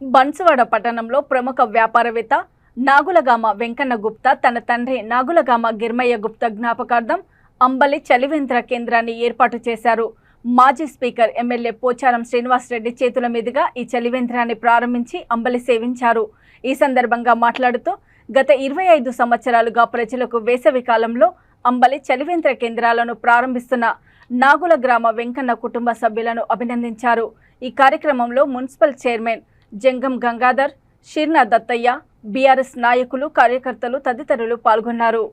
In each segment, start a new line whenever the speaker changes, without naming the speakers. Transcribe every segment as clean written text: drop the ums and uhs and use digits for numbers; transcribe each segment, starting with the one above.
బన్సువాడ పట్టణంలో ప్రముఖ వ్యాపారవేత్త నాగులగామ వెంకన్న గుప్తా తన తండ్రి నాగులగామ గిర్మయ్య గుప్తా జ్ఞాపకార్థం అంబలి చలివేంద్ర కేంద్రాన్ని ఏర్పాటు చేశారు. మాజీ స్పీకర్ ఎమ్మెల్యే పోచారం శ్రీనివాస్ రెడ్డి చేతుల మీదుగా ఈ చలివేంద్రాన్ని ప్రారంభించి అంబలి సేవించారు. ఈ సందర్భంగా మాట్లాడుతూ గత 25 సంవత్సరాలుగా ప్రజలకు వేసవి కాలంలో అంబలి చలివేంద్ర కేంద్రాలను ప్రారంభిస్తున్న నాగుల గ్రామ వెంకన్న కుటుంబ సభ్యులను అభినందించారు. ఈ కార్యక్రమంలో మున్సిపల్ చైర్మన్ జంగం గంగాధర్, షీర్నా దత్తయ్య, బీఆర్ఎస్ నాయకులు, కార్యకర్తలు తదితరులు పాల్గొన్నారు.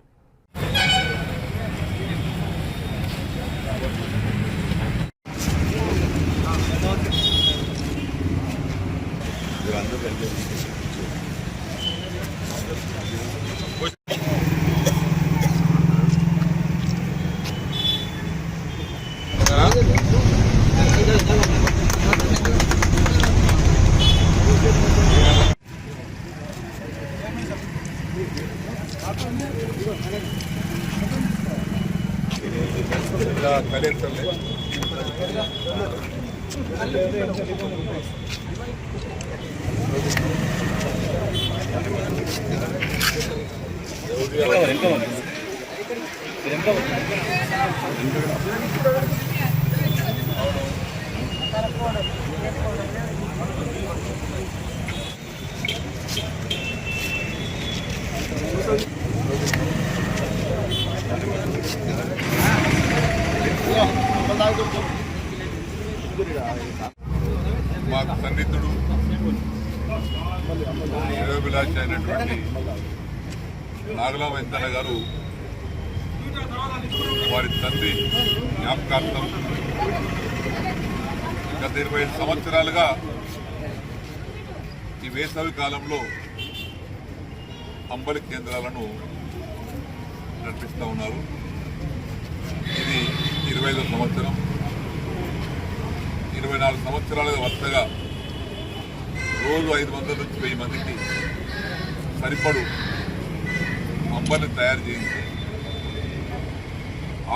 మా సన్నిహితుడు శ్రేయోభిలాషి అయినటువంటి నాగుల వెంకన్న గారు వారి తండ్రి జ్ఞాపకార్థం గత 25 సంవత్సరాలుగా ఈ వేసవి కాలంలో అంబలి కేంద్రాలను నడిపిస్తూ ఉన్నారు. ఇది 25వ సంవత్సరం. 24 సంవత్సరాలుగా వరుసగా రోజు 500 నుంచి 1000 మందికి సరిపడు అంబలిని తయారు చేయించి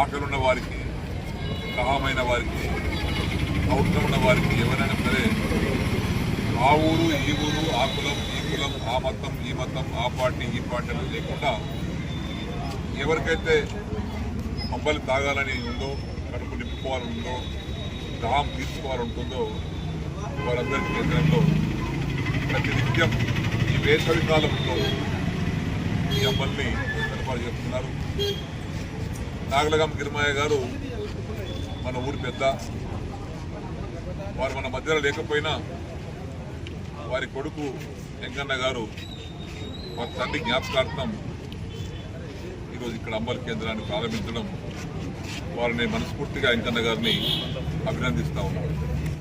ఆకలున్న వారికి, సహాయమైన వారికి, అవసరం ఉన్న వారికి ఎవరైనా సరే ఆ ఊరు ఈ ఊరు, ఆ కులం ఈ కులం, ఆ మతం ఈ మతం, ఆ పార్టీ ఈ పార్టీ అని లేకుండా ఎవరికైతే అంబలి తాగాలని ఉందో, కడుపు నింపుకోవాలని ఉందో, దాహం తీసుకోవాలంటుందో వారందరి కేంద్రంలో ప్రతినిత్యం ఈ వేసవి కాలంలో ఈ అంబలిని ఏర్పాటు చేస్తున్నారు. నాగులగామ గిర్మయ్య గారు మన ఊరి పెద్ద. వారు మన మధ్యలో లేకపోయినా వారి కొడుకు వెంకన్న గారు వారి తండ్రి జ్ఞాపకార్థం ఈరోజు ఇక్కడ అంబలి కేంద్రాన్ని ప్రారంభించడం వారిని మనస్ఫూర్తిగా వెంకన్న గారిని అభినందిస్తా ఉన్నాను.